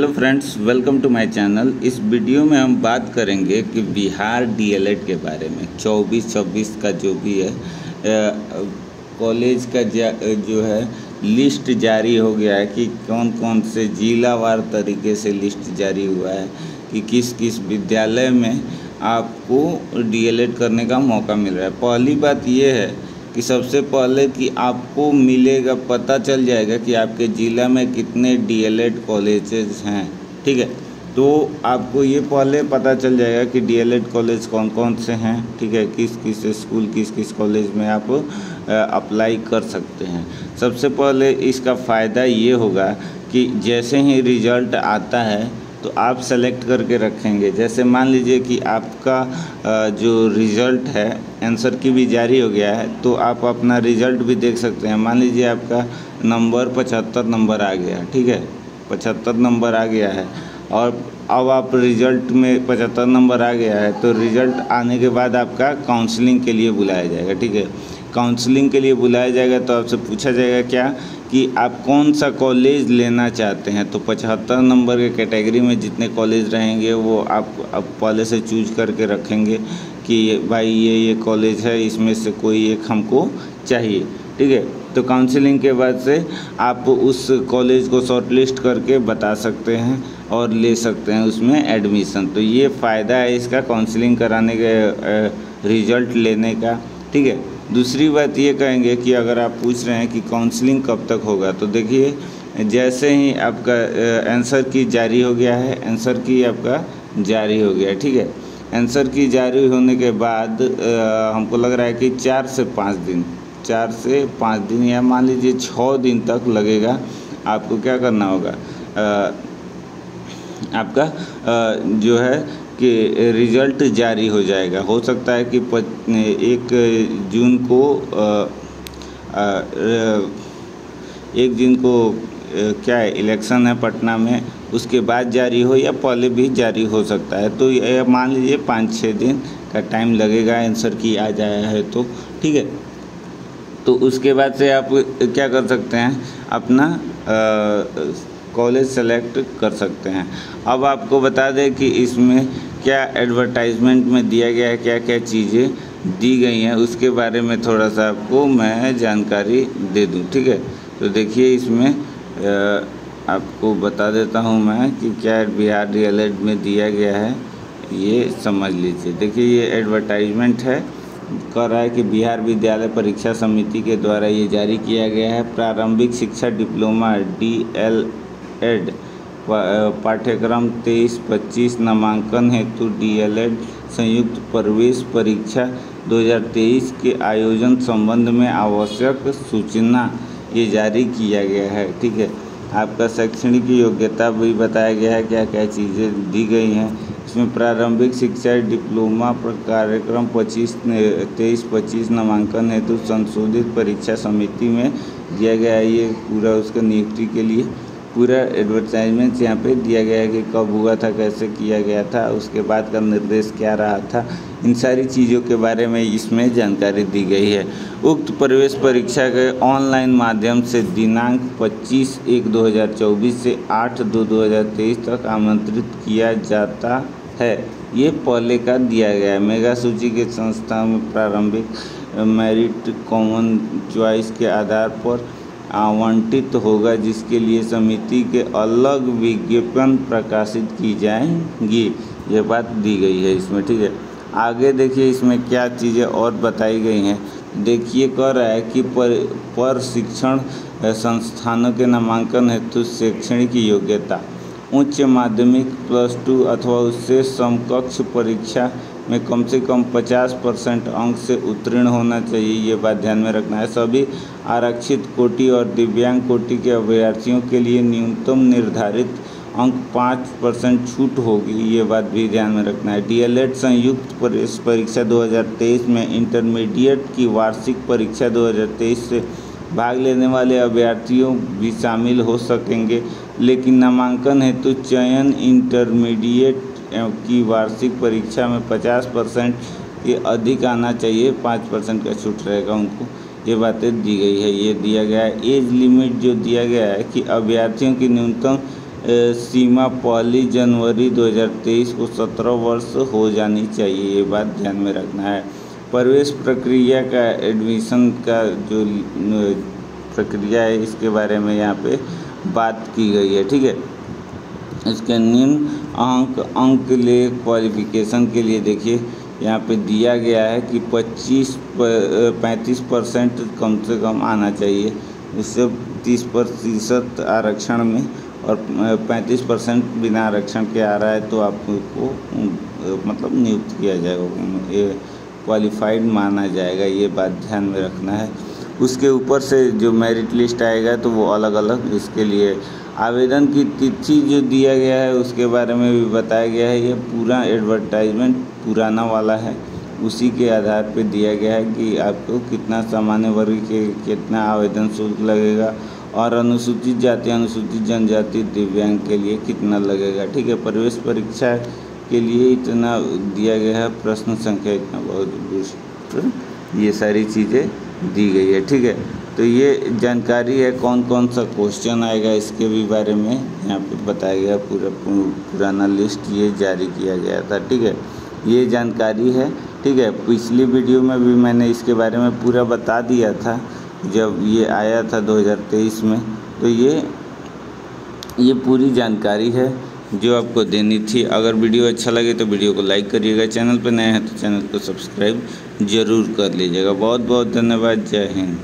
Hello friends, welcome to my channel. इस video में हम बात करेंगे कि बिहार डीएलएड के बारे में 24-26 का जो भी है कॉलेज का जो है लिस्ट जारी हो गया है कि कौन कौन से जिलावार तरीके से लिस्ट जारी हुआ है कि किस किस विद्यालय में आपको डीएलएड करने का मौका मिल रहा है। पहली बात ये है कि सबसे पहले कि आपको मिलेगा, पता चल जाएगा कि आपके ज़िला में कितने डीएलएड कॉलेजेस हैं। ठीक है, तो आपको ये पहले पता चल जाएगा कि डीएलएड कॉलेज कौन कौन से हैं। ठीक है, किस किस स्कूल किस किस कॉलेज में आप अप्लाई कर सकते हैं। सबसे पहले इसका फ़ायदा ये होगा कि जैसे ही रिज़ल्ट आता है तो आप सेलेक्ट करके रखेंगे। जैसे मान लीजिए कि आपका जो रिज़ल्ट है आंसर की भी जारी हो गया है, तो आप अपना रिज़ल्ट भी देख सकते हैं। मान लीजिए आपका नंबर 75 नंबर आ गया। ठीक है, 75 नंबर आ गया है और अब आप रिज़ल्ट में 75 नंबर आ गया है, तो रिज़ल्ट आने के बाद आपका काउंसलिंग के लिए बुलाया जाएगा। ठीक है, काउंसलिंग के लिए बुलाया जाएगा तो आपसे पूछा जाएगा क्या कि आप कौन सा कॉलेज लेना चाहते हैं। तो 75 नंबर के कैटेगरी में जितने कॉलेज रहेंगे वो आप पहले से चूज करके रखेंगे कि भाई ये कॉलेज है, इसमें से कोई एक हमको चाहिए। ठीक है, तो काउंसलिंग के बाद से आप उस कॉलेज को शॉर्टलिस्ट करके बता सकते हैं और ले सकते हैं उसमें एडमिशन। तो ये फ़ायदा है इसका काउंसलिंग कराने के रिज़ल्ट लेने का। ठीक है, दूसरी बात ये कहेंगे कि अगर आप पूछ रहे हैं कि काउंसलिंग कब तक होगा, तो देखिए जैसे ही आपका आंसर की जारी हो गया है, आंसर की आपका जारी हो गया है। ठीक है, आंसर की जारी होने के बाद हमको लग रहा है कि 4 से 5 दिन या मान लीजिए 6 दिन तक लगेगा। आपको क्या करना होगा, आपका जो है कि रिज़ल्ट जारी हो जाएगा। हो सकता है कि 1 जून को क्या है इलेक्शन है पटना में, उसके बाद जारी हो या पहले भी जारी हो सकता है। तो ये मान लीजिए 5-6 दिन का टाइम लगेगा आंसर की आ जाया है तो। ठीक है, तो उसके बाद से आप क्या कर सकते हैं, अपना कॉलेज सेलेक्ट कर सकते हैं। अब आपको बता दें कि इसमें क्या एडवर्टाइजमेंट में दिया गया है, क्या क्या चीज़ें दी गई हैं, उसके बारे में थोड़ा सा आपको मैं जानकारी दे दूं। ठीक है, तो देखिए इसमें आपको बता देता हूं मैं कि क्या बिहार डीएलएड में दिया गया है, ये समझ लीजिए। देखिए ये एडवर्टाइजमेंट है, कह रहा है कि बिहार विद्यालय परीक्षा समिति के द्वारा ये जारी किया गया है। प्रारंभिक शिक्षा डिप्लोमा डीएलएड पाठ्यक्रम 23-25 नामांकन हेतु डीएलएड संयुक्त प्रवेश परीक्षा 2023 के आयोजन संबंध में आवश्यक सूचना ये जारी किया गया है। ठीक है, आपका शैक्षणिक योग्यता भी बताया गया है, क्या क्या चीज़ें दी गई हैं इसमें। प्रारंभिक शिक्षा डिप्लोमा कार्यक्रम 23-25 नामांकन हेतु संशोधित परीक्षा समिति में दिया गया है। ये पूरा उसका नियुक्ति के लिए पूरा एडवर्टाइजमेंट यहाँ पे दिया गया है कि कब हुआ था, कैसे किया गया था, उसके बाद का निर्देश क्या रहा था, इन सारी चीज़ों के बारे में इसमें जानकारी दी गई है। उक्त प्रवेश परीक्षा के ऑनलाइन माध्यम से दिनांक 25/1/2024 से 8/2/2023 तक आमंत्रित किया जाता है। ये पहले का दिया गया है। मेगा सूची के संस्था में प्रारंभिक मेरिट कॉमन चॉइस के आधार पर आवंटित होगा, जिसके लिए समिति के अलग विज्ञापन प्रकाशित की जाएंगी। ये बात दी गई है इसमें। ठीक है, आगे देखिए इसमें क्या चीज़ें और बताई गई हैं। देखिए कह रहा है कि पर शिक्षण संस्थानों के नामांकन हेतु शैक्षणिक योग्यता उच्च माध्यमिक +2 अथवा उससे समकक्ष परीक्षा में कम से कम 50% अंक से उत्तीर्ण होना चाहिए। ये बात ध्यान में रखना है। सभी आरक्षित कोटि और दिव्यांग कोटि के अभ्यर्थियों के लिए न्यूनतम निर्धारित अंक 5% छूट होगी। ये बात भी ध्यान में रखना है। डीएलएड संयुक्त प्रवेश परीक्षा 2023 में इंटरमीडिएट की वार्षिक परीक्षा 2023 से भाग लेने वाले अभ्यर्थियों भी शामिल हो सकेंगे, लेकिन नामांकन हेतु चयन इंटरमीडिएट की वार्षिक परीक्षा में 50% के अधिक आना चाहिए, 5% का छूट रहेगा उनको। ये बातें दी गई है। ये दिया गया है एज लिमिट जो दिया गया है कि अभ्यर्थियों की न्यूनतम सीमा 1 जनवरी 2023 को 17 वर्ष हो जानी चाहिए, ये बात ध्यान में रखना है। प्रवेश प्रक्रिया का एडमिशन का जो प्रक्रिया है इसके बारे में यहाँ पे बात की गई है, ठीक है। इसके निम्न अंक के लिए क्वालिफिकेशन के लिए देखिए यहाँ पे दिया गया है कि 35% कम से कम आना चाहिए, इससे 30% आरक्षण में, और 35% बिना आरक्षण के आ रहा है तो आपको मतलब नियुक्त किया जाएगा, ये क्वालिफाइड माना जाएगा, ये बात ध्यान में रखना है। उसके ऊपर से जो मेरिट लिस्ट आएगा तो वो अलग अलग इसके लिए। आवेदन की तिथि जो दिया गया है उसके बारे में भी बताया गया है। ये पूरा एडवर्टाइजमेंट पुराना वाला है, उसी के आधार पे दिया गया है कि आपको कितना सामान्य वर्ग के कितना आवेदन शुल्क लगेगा और अनुसूचित जाति, अनुसूचित जनजाति, दिव्यांग के लिए कितना लगेगा, ठीक है। प्रवेश परीक्षा के लिए इतना दिया गया है, प्रश्न संख्या इतना, बहुत ये सारी चीज़ें दी गई है, ठीक है। तो ये जानकारी है कौन कौन सा क्वेश्चन आएगा इसके भी बारे में यहाँ पे बताया गया, पुराना लिस्ट ये जारी किया गया था, ठीक है। ये जानकारी है, ठीक है। पिछली वीडियो में भी मैंने इसके बारे में पूरा बता दिया था जब ये आया था 2023 में। तो ये पूरी जानकारी है जो आपको देनी थी। अगर वीडियो अच्छा लगे तो वीडियो को लाइक करिएगा, चैनल पर नए हैं तो चैनल को सब्सक्राइब ज़रूर कर लीजिएगा। बहुत बहुत धन्यवाद, जय हिंद।